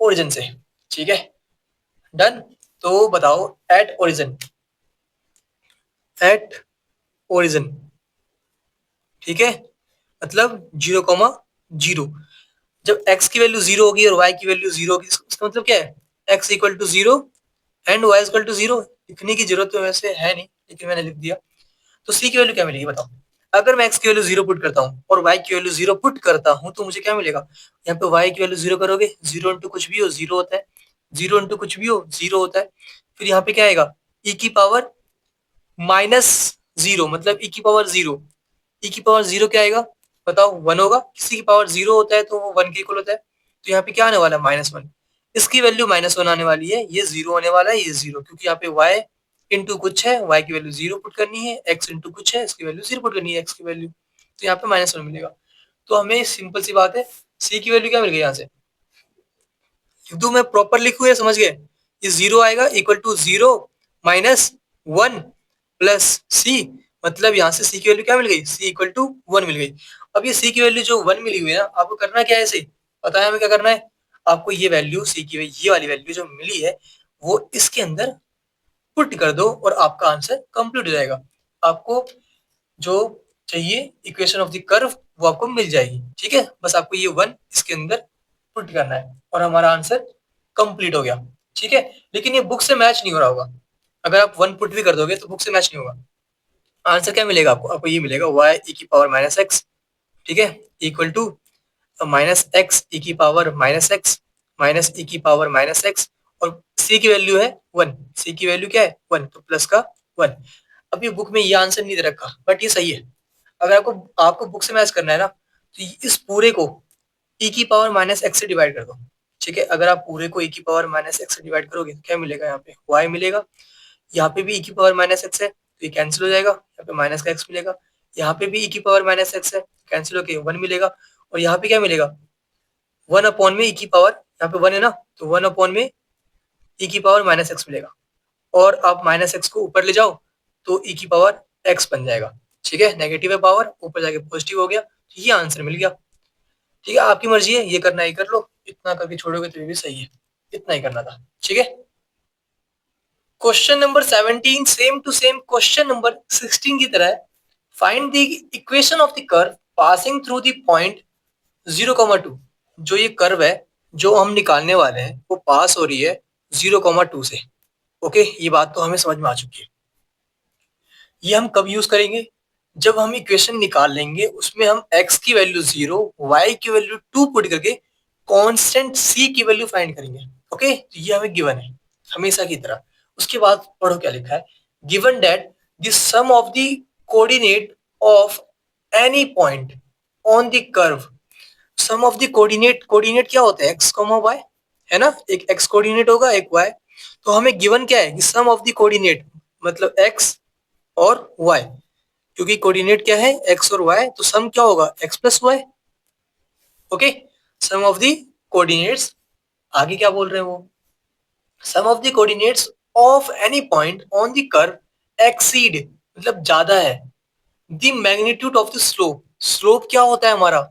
ओरिजिन से, ठीक है, डन। तो बताओ एट ओरिजिन, ठीक है, मतलब 0,0, जब x की वैल्यू 0 होगी और y की वैल्यू 0 होगी, इसका मतलब क्या है x equal to 0 and y equal to 0, लिखने की जरूरत तो वैसे है नहीं लेकिन मैंने लिख दिया। तो c की वैल्यू क्या मिलेगी बताओ, अगर मैं x की वैल्यू 0 पुट करता हूँ और y की वैल्यू 0 पुट करता हूँ तो मुझे क्या मिलेगा, यहाँ पे y की वैल्यू 0 करोगे, 0 इंटू कुछ भी हो 0 होता है, 0 इंटू कुछ भी हो 0 होता है, फिर यहाँ पे क्या आएगा e की पावर माइनस 0, मतलब e की पावर 0, e की पावर 0 क्या आएगा बताओ, वन होगा, किसी की पावर 0 होता है तो वो 1 के इक्वल होता है, तो यहाँ पे क्या आने वाला है -1, इसकी वैल्यू -1 आने वाली है, ये 0 होने वाला है, ये 0, क्योंकि यहाँ पे y इंटू कुछ है, y की वैल्यू 0 पुट करनी है, x इंटू कुछ है, इसकी वैल्यू 0 पुट करनी है, x की वैल्यू, तो यहाँ पे -1 मिलेगा। तो हमें सिंपल सी बात है, c की वैल्यू क्या मिल गई यहाँ से, लिख दूं मैं प्रॉपर लिखूं या समझ गए, ये 0 आएगा इक्वल टू 0 -1 प्लस सी, मतलब यहाँ से सी की वैल्यू क्या मिल गई, सी इक्वल टू 1 मिल गई। अब ये सी की वैल्यू जो 1 मिली हुई है ना, आपको करना क्या है, इसे पता है हमें क्या करना है, आपको ये वैल्यू सी की ये वाली वैल्यू जो मिली है वो इसके अंदर पुट कर दो और आपका आंसर कंप्लीट हो जाएगा, आपको जो चाहिए इक्वेशन ऑफ द कर्व वो आपको मिल जाएगी, ठीक है, बस आपको ये 1 इसके अंदर पुट करना है और हमारा आंसर कंप्लीट हो गया, ठीक है। लेकिन ये बुक से मैच नहीं हो रहा होगा, अगर आप 1 पुट भी कर दोगे तो बुक से मैच नहीं होगा, आंसर क्या मिलेगा आपको, आपको ये मिलेगा y e की पावर माइनस एक्स, ठीक है, equal to minus x e की पावर माइनस ई की पावर माइनस एक्स, और c की वैल्यू है 1, c की वैल्यू क्या है 1, तो प्लस का 1। अभी बुक में ये आंसर नहीं दे रखा बट ये सही है, अगर आपको आपको बुक से मैच करना है ना तो इस पूरे को e की पावर माइनस एक्स से डिवाइड कर दो, ठीक है, अगर आप पूरे को e की पावर माइनस एक्स से डिवाइड करोगे तो क्या मिलेगा, यहाँ पे y मिलेगा, यहाँ पे भी e की पावर माइनस एक्स है तो ये कैंसिल हो जाएगा, यहाँ पे माइनस का x मिलेगा, यहाँ पे भी e की पावर माइनस एक्स है कैंसिल होके 1 मिलेगा, और यहाँ पे क्या मिलेगा 1 अपॉन में ई की पावर, यहाँ पे 1 है ना, तो 1 अपॉन में ई की पावर माइनस एक्स मिलेगा, और आप माइनस एक्स को ऊपर ले जाओ तो ई की पावर एक्स बन जाएगा। ठीक है, नेगेटिव है पावर, ऊपर जाके पॉजिटिव हो गया, तो ये आंसर मिल गया। ठीक है, आपकी मर्जी है, ये करना ही कर लो, इतना करके छोड़ोगे तो ये भी सही है, इतना ही करना था। ठीक है, question number 17 same to same question number 16 की तरह है। Find the equation of the curve passing through the point 0,2। जो ये कर्व है जो हम निकालने वाले हैं वो पास हो रही है 0,2 से। ओके, ये बात तो हमें समझ में आ चुकी है। ये हम कब यूज करेंगे? जब हम इक्वेशन निकाल लेंगे, उसमें हम x की वैल्यू 0, y की वैल्यू 2 पुट करके कांस्टेंट c की वैल्यू फाइंड करेंगे। ओके, तो ये हमें गिवन है हमेशा की तरह। उसके बाद पढ़ो क्या लिखा है, given that the sum of the coordinate of any point on the curve. Sum of the coordinate, coordinate क्या होता है? x, y है ना, एक x कोऑर्डिनेट होगा, एक y। तो हमें गिवन क्या है कि सम ऑफ द कोऑर्डिनेट मतलब x और y, क्योंकि कोऑर्डिनेट क्या है x और y, तो सम क्या होगा x plus y। Okay, sum of the coordinates, आगे क्या बोल रहे हैं वो, sum of the coordinates of any point on the curve exceed मतलब ज्यादा है the magnitude of the slope. Slope क्या होता है हमारा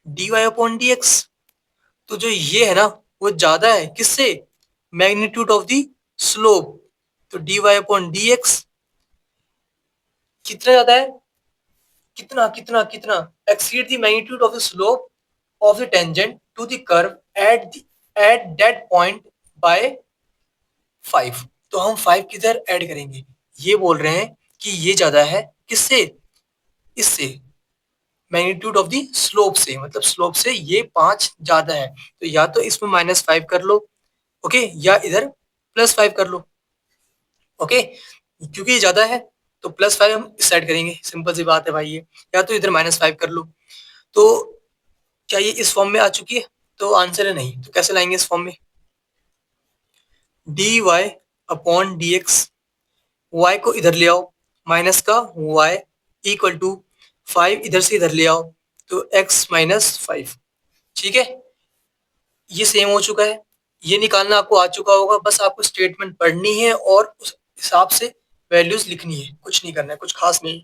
dy अपॉन dx। तो जो ये है ना वो ज्यादा है किससे, मैग्नीट्यूड ऑफ द स्लोप। तो dy अपॉन dx कितना ज्यादा है, कितना कितना कितना, exceed the magnitude of the slope of the tangent to the curve at that point by 5। तो हम 5 किधर ऐड करेंगे, ये बोल रहे हैं कि ये ज्यादा है किससे, इससे, मैग्नीट्यूड ऑफ द स्लोप से, मतलब स्लोप से ये 5 ज्यादा है। तो या तो इसमें -5 कर लो, ओके, या इधर +5 कर लो। ओके, क्योंकि ये ज्यादा है तो +5 हम इस साइड करेंगे, सिंपल सी बात है भाई ये। या तो इधर -5 कर लो। तो क्या ये इस फॉर्म में आ चुकी है? तो आंसर है नहीं। तो कैसे लाएंगे इस फॉर्म में, dy अपॉन dx, y को इधर ले आओ, माइनस का y इक्वल टू 5 इधर से इधर ले आओ, तो x माइनस 5। ठीक है, ये सेम हो चुका है, ये निकालना आपको आ चुका होगा, बस आपको स्टेटमेंट पढ़नी है और उस हिसाब से वैल्यूज लिखनी है, कुछ नहीं करना है, कुछ खास नहीं।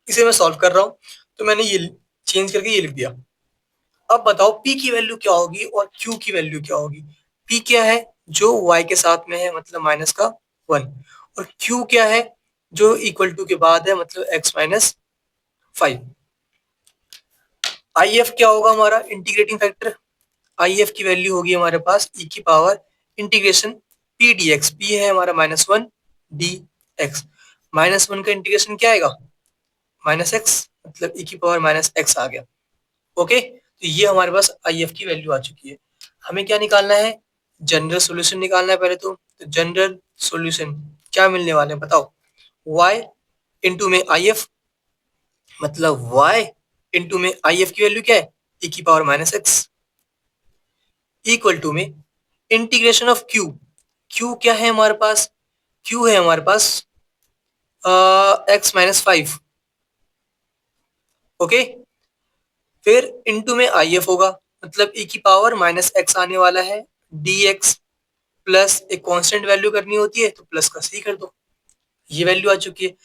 इसे मैं सॉल्व कर रहा हूँ, तो मैंने ये चेंज करके ये लिख दिया। अब बताओ P की वैल्यू क्या होगी और Q की वैल्यू क्या होगी। P क्या है, जो y के साथ में है मतलब माइनस का 1, और Q क्या है, जो इक्वल टू के बाद है मतलब x माइनस 5। IF क्या होगा हमारा, इंटीग्रेटिंग फैक्टर। IF की वैल्यू होगी हमारे पास e की power integration P dx। P है हमारा -1 dx, -1 का इंटीग्रेशन क्या आएगा, -x, मतलब e की पावर -x आ गया। ओके, तो ये हमारे पास IF की वैल्यू आ चुकी है। हमें क्या निकालना है, जनरल सॉल्यूशन निकालना है पहले तो जनरल सॉल्यूशन क्या मिलने वाले हैं बताओ, y इंटू में IF, मतलब y इंटू में IF की वैल्यू क्या है e की पावर -x, इक्वल टू में इंटीग्रेशन ऑफ q। q क्या है हमारे पास, q है हमारे पास x -5। ओके, फिर इनटू में IF होगा, मतलब e की पावर -x आने वाला है, dx प्लस एक कांस्टेंट वैल्यू करनी होती है तो प्लस का सी कर दो, ये वैल्यू आ चुकी है।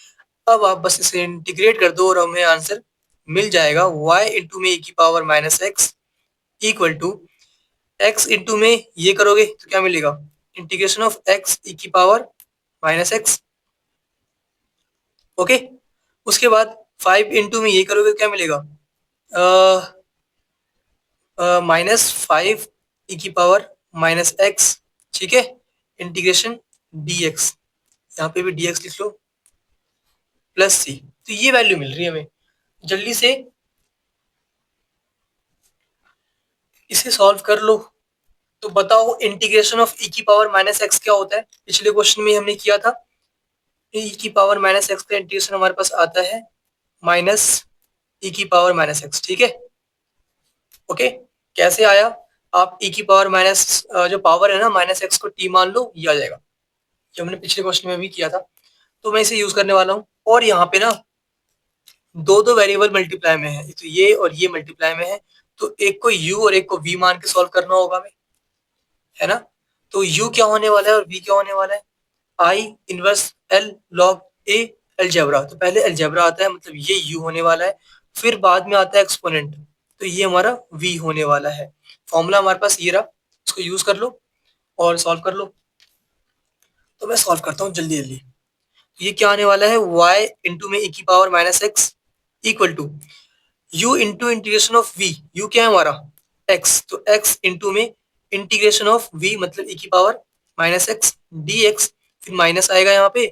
अब आप बस इसे इंटीग्रेट कर दो और हमें आंसर मिल जाएगा y इंटू में e की power -x equal to x into में ये करोगे तो क्या मिलेगा, इंटीग्रेशन ऑफ x e की पावर -x। ओके, उसके बाद 5 इंटू में ये करोगे क्या मिलेगा, -5 e की पावर -x। ठीक है, इंटीग्रेशन dx, यहाँ पे भी dx लिख लो, प्लस सी। तो ये वैल्यू मिल रही है हमें, जल्दी से इसे सॉल्व कर लो। तो बताओ इंटीग्रेशन ऑफ e की पावर -x क्या होता है, पिछले क्वेश्चन में हमने किया था। e की पावर -x का इंटीग्रेशन हमारे पास आता है माइनस e की पावर -x। ठीक है, ओके, कैसे आया, आप e की पावर माइनस जो पावर है ना -x को t मान लो, ये आ जाएगा, जो हमने पिछले क्वेश्चन में भी किया था। तो मैं इसे यूज करने वाला हूँ, और यहाँ पे ना दो दो वेरिएबल मल्टीप्लाई में है, तो ये और ये मल्टीप्लाई में है, तो एक को u और एक को v मान के सॉल्व करना होगा हमें, है ना। तो u क्या होने वाला है और v क्या होने वाला है, आई इनवर्स एल लॉग ए अलजेब्रा। तो पहले अलजेब्रा आता है, मतलब ये u होने वाला है, फिर बाद में आता है एक्सपोनेंट, तो ये हमारा v होने वाला है। फॉर्मूला हमारे पास ये रहा, इसको यूज कर लो और सॉल्व कर लो। तो मैं सॉल्व करता हूँ जल्दी जल्दी। ये क्या आने वाला है, y इंटू में e की power minus x equal to u into integration of v, u क्या है हमारा x, तो x इंटू में इंटीग्रेशन ऑफ v मतलब e की पावर माइनस एक्स dx, फिर माइनस आएगा यहाँ पे,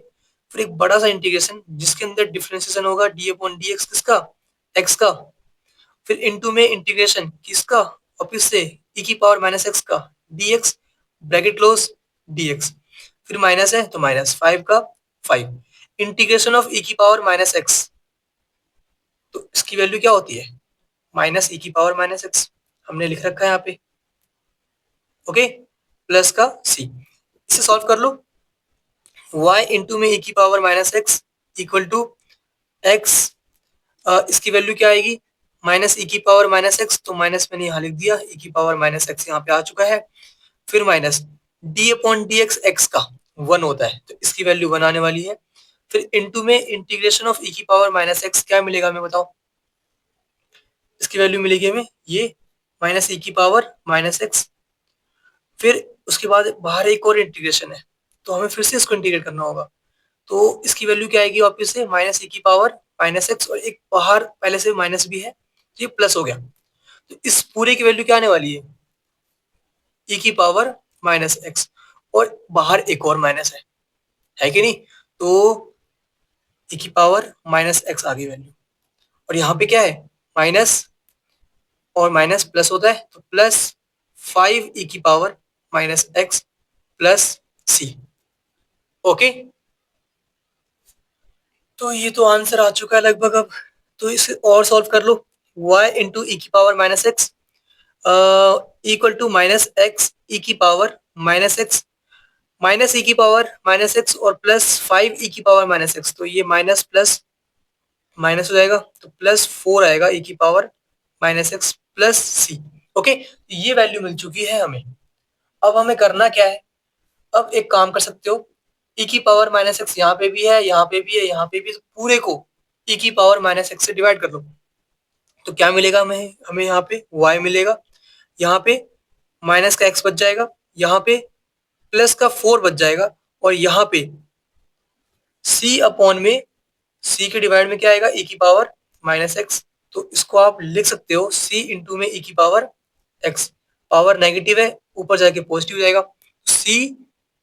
फिर एक बड़ा सा इंटीग्रेशन जिसके अंदर डिफरेंशिएशन होगा d अपॉन dx किसका, x का, फिर इंटू में इंटीग्रेशन किसका, वापिस से e की पावर माइनस एक्स का dx, ब्रैकेट क्लोज dx, फिर माइनस है तो माइनस 5 का 5, इंटीग्रेशन ऑफ e की पावर माइनस एक्स, तो इसकी वैल्यू क्या होती है, माइनस ई की पावर माइनस एक्स, हमने लिख रखा है यहाँ पे, ओके, प्लस का सी। इसे सॉल्व कर लो, y इंटू में ई की power minus x equal to x, इसकी वैल्यू क्या आएगी, माइनस ई की पावर माइनस एक्स, तो माइनस मैंने यहाँ लिख दिया, ई की पावर माइनस एक्स यहाँ पे आ चुका है, फिर minus D upon d x, x का 1 होता है तो इसकी वैल्यू 1 आने वाली है, फिर इंटू में इंटीग्रेशन ऑफ ई की पावर माइनस एक्स, क्या मिलेगा हमें बताओ, इसकी वैल्यू मिलेगी हमें ये माइनस ई की पावर माइनस एक्स, फिर उसके बाद बाहर एक और इंटीग्रेशन है, तो हमें फिर से इसको इंटीग्रेट करना होगा, तो इसकी वैल्यू क्या आएगी वापस से माइनस ई की पावर माइनस एक्स, और एक बाहर पहले से माइनस भी है, तो ये प्लस हो गया, तो इस पूरे की वैल्यू क्या आने वाली है, ई की पावर माइनस एक्स, और बाहर एक और माइनस है कि नहीं, तो ई की पावर माइनस एक्स आ गई वैल्यू, और यहाँ पे क्या है माइनस और माइनस प्लस होता है, तो प्लस 5 ई की power minus x plus c, okay. तो ये तो आंसर आ चुका है लगभग अब, तो इसे और सॉल्व कर लो, y इंटू ई की power minus x equal to minus x e की power minus x, minus e की पावर माइनस एक्स और प्लस 5 ई की पावर माइनस एक्स, तो ये माइनस प्लस माइनस हो जाएगा, तो प्लस 4 आएगा ई की power minus x plus c, okay. ये वैल्यू मिल चुकी है हमें, अब हमें करना क्या है, अब एक काम कर सकते हो, e की पावर माइनस एक्स यहाँ पे भी है, यहाँ पे भी है, यहाँ पे भी, तो पूरे को e की पावर माइनस एक्स से डिवाइड कर लो, तो क्या मिलेगा हमें, हमें यहाँ पे y मिलेगा, यहाँ पे माइनस का x बच जाएगा, यहाँ पे प्लस का 4 बच जाएगा, और यहाँ पे c अपॉन में c के डिवाइड में क्या आएगा e की पावर माइनस एक्स, तो इसको आप लिख सकते हो c इंटू में e की पावर x, पावर नेगेटिव है ऊपर जाके पॉजिटिव हो जाएगा, c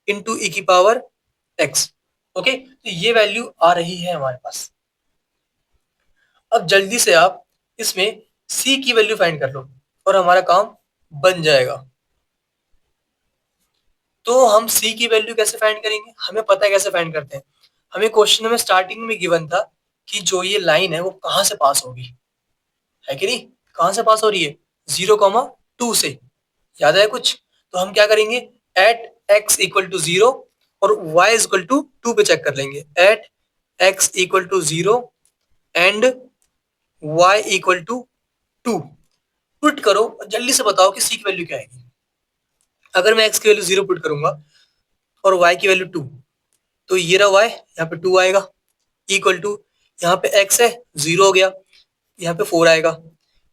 इंटू ई की पावर x, ओके। तो ये वैल्यू आ रही है हमारे पास, अब जल्दी से आप इसमें c की वैल्यू फाइंड कर लो और हमारा काम बन जाएगा। तो हम c की वैल्यू कैसे फाइंड करेंगे, हमें पता है कैसे फाइंड करते हैं, हमें क्वेश्चन में स्टार्टिंग में गिवन था कि जो ये लाइन है वो कहां से पास होगी, है कि नहीं, कहां से पास हो रही है, 0,2 से, याद है कुछ, तो हम क्या करेंगे, एट x इक्वल टू 0 और y इक्वल टू 2 पे चेक कर लेंगे, at x equal to 0 and y equal to 2, put करो और जल्दी से बताओ कि c की वैल्यू क्या आएगी, अगर मैं x की वैल्यू 0 पुट करूंगा और y की वैल्यू 2, तो ये रहा y, यहाँ पे 2 आएगा, इक्वल टू यहाँ पे x है 0 हो गया, यहाँ पे 4 आएगा,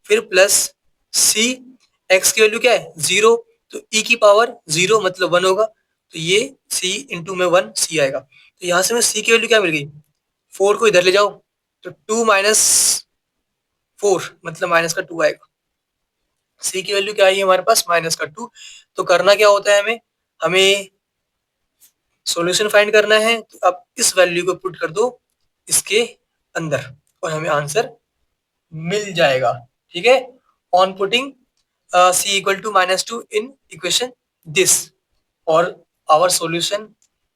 फिर प्लस c, x की वैल्यू क्या है 0, तो e की पावर 0 मतलब 1 होगा, तो ये c इंटू में 1 c आएगा, तो यहाँ से मैं c की वैल्यू क्या मिल गई, 4 को इधर ले जाओ, तो 2 माइनस 4 मतलब माइनस का 2 आएगा, c की वैल्यू क्या आई है हमारे पास माइनस का 2, तो करना क्या होता है हमें, हमें सॉल्यूशन फाइंड करना है, तो अब इस वैल्यू को पुट कर दो इसके अंदर और हमें आंसर मिल जाएगा, ठीक है, on putting c equal to minus 2 in equation this, और आवर सॉल्यूशन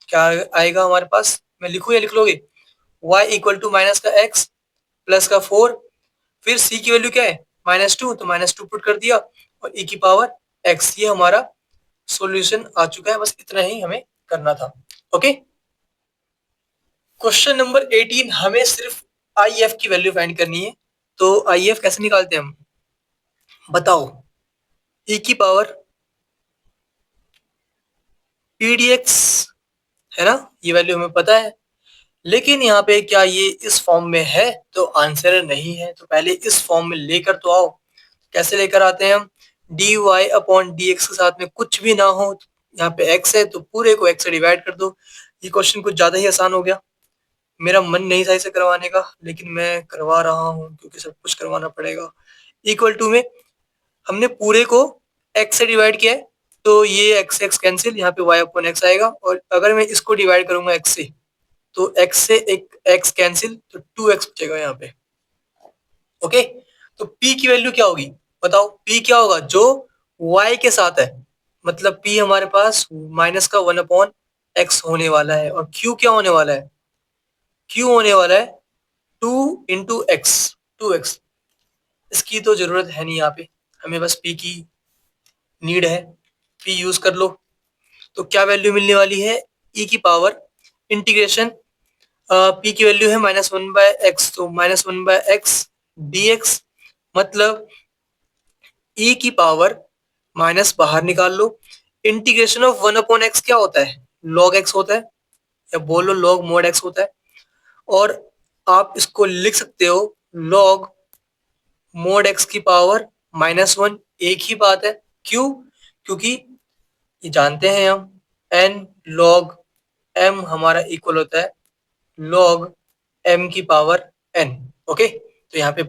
क्या आएगा हमारे पास, मैं लिखूं या लिख लोगे, y इक्वल टू माइनस का x प्लस का 4, फिर c की वैल्यू क्या है -2, तो -2 पुट कर दिया और e की पावर x, ये हमारा सॉल्यूशन आ चुका है, बस इतना ही हमें करना था, ओके। क्वेश्चन नंबर 18, हमें सिर्फ आई एफ की वैल्यू फाइंड करनी है, तो आई एफ कैसे निकालते हैं हम, बताओ e की पावर पी डी एक्स है ना, ये वैल्यू हमें पता है। लेकिन यहाँ पे क्या ये इस फॉर्म में है? तो आंसर नहीं है। तो पहले इस फॉर्म में लेकर तो आओ। कैसे लेकर आते हैं हम? D y upon d x के साथ में कुछ भी ना हो, यहाँ पे एक्स है तो पूरे को एक्स से डिवाइड कर दो। ये क्वेश्चन कुछ ज्यादा ही आसान हो गया। मेरा मन नहीं था इसे करवाने का, लेकिन मैं करवा रहा हूँ क्योंकि सब कुछ करवाना पड़ेगा। इक्वल टू में हमने पूरे को x से डिवाइड किया है, तो ये x x कैंसिल, यहाँ पे y अपॉन x आएगा। और अगर मैं इसको डिवाइड करूंगा x से, तो x से एक x कैंसिल, तो 2x बचेगा यहाँ पे। ओके, तो p की वैल्यू क्या होगी? बताओ p क्या होगा जो y के साथ है। मतलब p हमारे पास माइनस का 1/x होने वाला है। और q क्या होने वाला है? q होने वाला है 2 × x, 2x। इसकी तो जरूरत है नहीं यहाँ पे, हमें बस p की नीड है, p यूज कर लो। तो क्या वैल्यू मिलने वाली है? e की पावर इंटीग्रेशन p की वैल्यू है -1/x, तो -1/x dx। मतलब e की पावर माइनस बाहर निकाल लो। इंटीग्रेशन ऑफ 1/x क्या होता है? log x होता है, या बोलो log mod x होता है। और आप इसको लिख सकते हो log mod x की पावर -1। एक ही बात है। क्यों? क्योंकि ये जानते हैं हम n log m हमारा इक्वल होता है log m की पावर n। ओके, तो यहाँ पे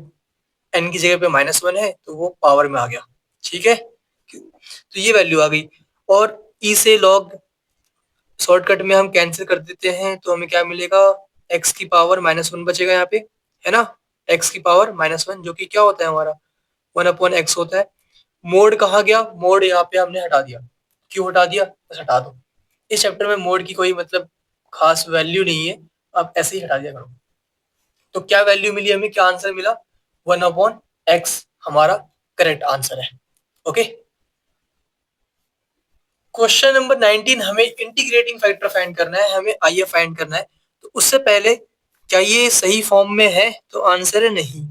n की जगह पे -1 है तो वो पावर में आ गया। ठीक है, तो ये वैल्यू आ गई। और e से log शॉर्टकट में हम कैंसिल कर देते हैं, तो हमें क्या मिलेगा? x की पावर -1 बचेगा यहाँ पे, है ना। x की पावर -1 जो कि क्या होता है हमारा 1/x होता है। मोड कहाँ गया? मोड यहाँ पे हमने हटा दिया। क्यों हटा दिया? बस हटा दो। इस चैप्टर में मोड की कोई मतलब खास वैल्यू नहीं है, आप ऐसे ही हटा दिया करो। तो क्या वैल्यू मिली हमें? क्या आंसर मिला? 1/x हमारा करेक्ट आंसर है। ओके, क्वेश्चन नंबर 19, हमें इंटीग्रेटिंग फैक्टर फाइंड करना है, हमें आई एफ फाइंड करना है। तो उससे पहले क्या ये सही फॉर्म में है? तो आंसर है नहीं।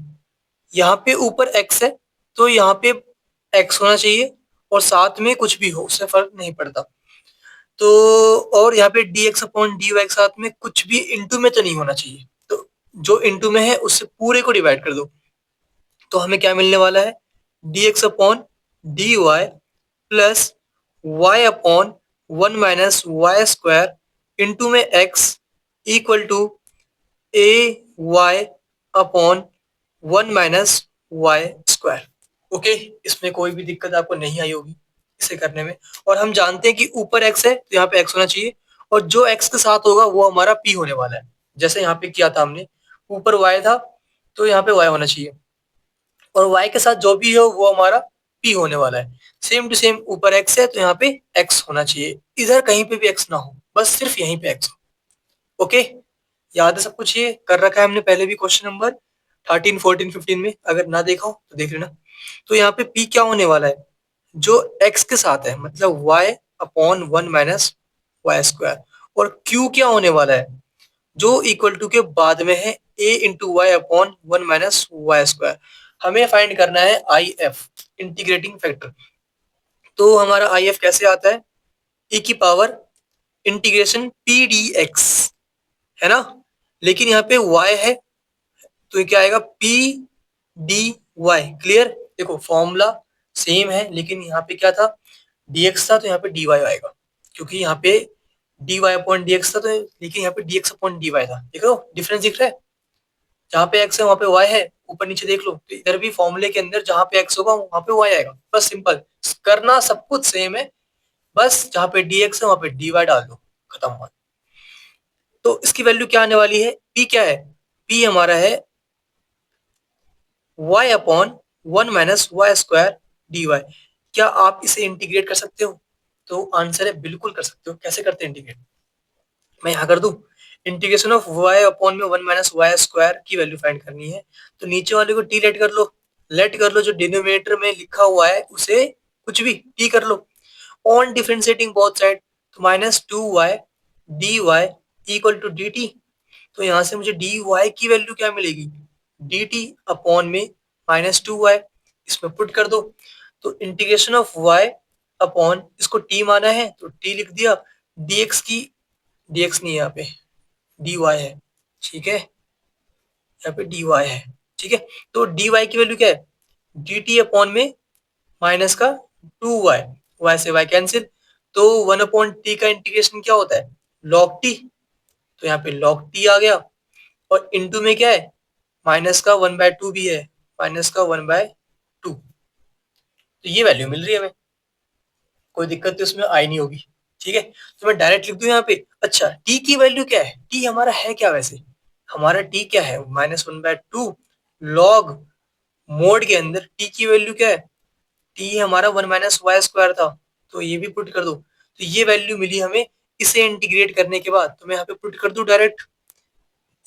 यहाँ पे ऊपर x है तो यहाँ पे x होना चाहिए, और साथ में कुछ भी हो उससे फर्क नहीं पड़ता। तो और यहाँ पे dx अपॉन dy के साथ में कुछ भी इनटू में तो नहीं होना चाहिए। तो जो इनटू में है उससे पूरे को डिवाइड कर दो। तो हमें क्या मिलने वाला है? dx upon dy plus y upon 1 minus y square into में x equal to a y upon 1 minus y square. Okay, इसमें कोई भी दिक्कत आपको नहीं आई होगी इसे करने में। और हम जानते हैं कि ऊपर x है तो यहाँ पे x होना चाहिए, और जो x के साथ होगा वो हमारा p होने वाला है। जैसे यहाँ पे किया था हमने, ऊपर y था तो यहाँ पे y होना चाहिए, और y के साथ जो भी हो वो हमारा p होने वाला है। सेम टू सेम ऊपर x है तो यहाँ पे x होना चाहिए। इधर कहीं पे भी x ना हो, बस सिर्फ यहीं पे x हो। ओके, याद है सब कुछ? ये कर रखा है हमने पहले भी क्वेश्चन नंबर 13 14 15 में, अगर ना देखा हो तो देख लेना। तो यहाँ पे p क्या होने वाला है? जो x के साथ है, मतलब y upon 1 minus y square. और q क्या होने वाला है? जो इक्वल टू के बाद में है a into y upon 1 minus y square. हमें फाइंड करना है आई एफ, इंटीग्रेटिंग फैक्टर। तो हमारा आई एफ कैसे आता है? e की power integration P D x, है ना। लेकिन यहाँ पे y है तो ये क्या आएगा? P d y. क्लियर? देखो फॉर्मूला सेम है, लेकिन यहाँ पे क्या था? dx था तो यहाँ पे dy आएगा, क्योंकि यहाँ पे dy अपॉन dx था, तो लेकिन यहाँ पे dx अपॉन dy था। देखो डिफरेंस दिख रहा है? जहाँ पे x है वहाँ पे y है, ऊपर नीचे देख लो। तो इधर भी फॉर्मूले के अंदर जहाँ पे x होगा वहाँ पे y आएगा। बस सिंपल, करना सब कुछ सेम है, बस जहाँ पे dx है वहाँ पे dy डाल दो, खत्म हुआ। तो इसकी वैल्यू क्या आने वाली है? p क्या है? p हमारा है y upon 1 minus y square d y. क्या आप इसे इंटीग्रेट कर सकते हो? तो आंसर है बिल्कुल कर सकते हो। कैसे करते हैं इंटीग्रेट? मैं यहाँ कर दूं। इंटीग्रेशन ऑफ y अपॉन में 1 माइनस वाई स्क्वायर की वैल्यू फाइंड करनी है, तो नीचे वाले को t लेट कर लो। लेट कर लो, जो डिनोमिनेटर में लिखा हुआ है उसे कुछ भी t कर लो। ऑन डिफरेंशिएटिंग बोथ साइड, तो -2y dy equal to dt। तो यहाँ से मुझे dy की वैल्यू क्या मिलेगी? dt अपॉन में -2y। इसमें पुट कर दो। तो इंटीग्रेशन ऑफ y अपॉन, इसको t माना है तो t लिख दिया, dx की, dx नहीं है यहाँ पे, dy है, ठीक है, यहाँ पे dy है, ठीक है। तो dy की वैल्यू क्या है, dt अपॉन में माइनस का 2y, y से y कैंसिल, तो 1 अपॉन t का इंटीग्रेशन क्या होता है, log t, तो यहाँ पे log t आ गया, और इनटू में क्या है, माइनस का 1/2 भी है, माइनस का 1/2, तो ये वैल्यू मिल रही है हमें, कोई दिक्कत तो इसमें आई नहीं होगी, ठीक है। तो मैं डायरेक्ट लिख दूं यहाँ पे। अच्छा, t की वैल्यू क्या है, t हमारा है क्या वैसे, हमारा t क्या है, -1/2 log मोड के अंदर t की वैल्यू क्या है, t हमारा 1 माइनस वाई स्क्वायर था, तो ये भी पुट कर दो, तो ये वैल्यू मिली हमें इसे इंटीग्रेट करने के बाद, तो मैं यहाँ पे पुट कर दूं डायरेक्ट,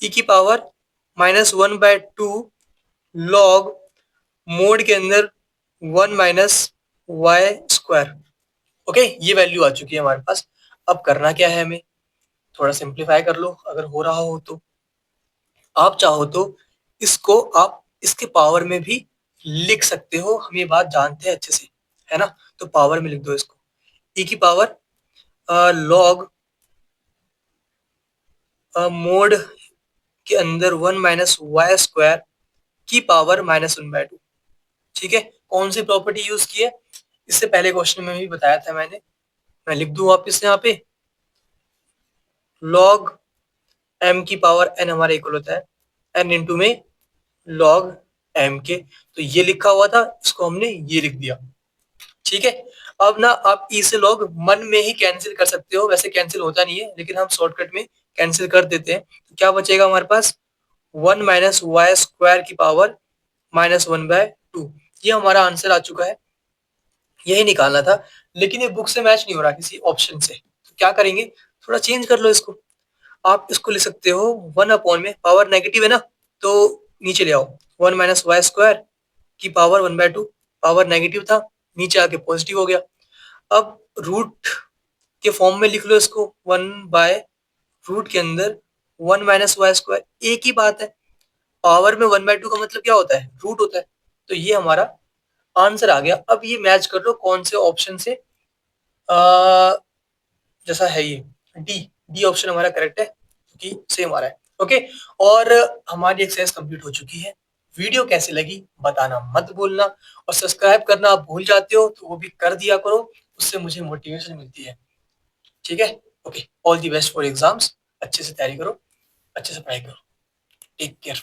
e की पावर -1/2 log मोड के अंदर 1 माइनस वाई स्क्वायर। ओके, ये वैल्यू आ चुकी है हमारे पास। अब करना क्या है हमें, थोड़ा सिंप्लीफाई कर लो अगर हो रहा हो तो, आप चाहो तो इसको आप इसके पावर में भी लिख सकते हो, हम ये बात जानते हैं अच्छे से, है ना। तो पावर में लिख दो इसको, e की पावर लॉग मोड के अंदर 1 माइनस वाई स्क्वायर की पावर -1/2, ठीक है। कौन सी प्रॉपर्टी यूज की है, इससे पहले क्वेश्चन में भी बताया था मैंने, मैं लिख दूं वापिस यहाँ पे, log m की पावर n हमारा इक्वल होता है n इंटू में log m के, तो ये लिखा हुआ था, इसको हमने ये लिख दिया, ठीक है। अब ना आप e से log मन में ही कैंसिल कर सकते हो, वैसे कैंसिल होता नहीं है लेकिन हम शॉर्टकट में कैंसिल कर देते हैं, तो क्या बचेगा हमारे पास, 1 माइनस वाई स्क्वायर की पावर -1/2, ये हमारा आंसर आ चुका है, यही निकालना था, लेकिन ये बुक से मैच नहीं हो रहा किसी ऑप्शन से, तो क्या करेंगे, थोड़ा चेंज कर लो इसको, आप इसको लिख सकते हो 1 अपॉन में, पावर नेगेटिव है ना, तो नीचे ले आओ, 1 माइनस वाई स्क्वायर की पावर 1/2, पावर नेगेटिव था, नीचे आके पॉजिटिव हो गया। अब रूट के फॉर्म में लिख लो इसको, 1/रूट के अंदर 1 माइनस वाई स्क्वायर, एक ही बात है, पावर में 1/2 का मतलब क्या होता है, रूट होता है, तो ये हमारा आंसर आ गया। अब ये मैच कर लो कौन से ऑप्शन से, आ, जैसा है ये डी, डी ऑप्शन हमारा करेक्ट है, क्योंकि सेम आ रहा है। ओके, और हमारी एक्सरसाइज कंप्लीट हो चुकी है। वीडियो कैसी लगी बताना मत भूलना, और सब्सक्राइब करना आप भूल जाते हो तो वो भी कर दिया करो, उससे मुझे मोटिवेशन मिलती है, ठीक है। Okay, all the best for exams, अच्छे से तैयारी करो, अच्छे से पढ़ाई करो, टेक केयर।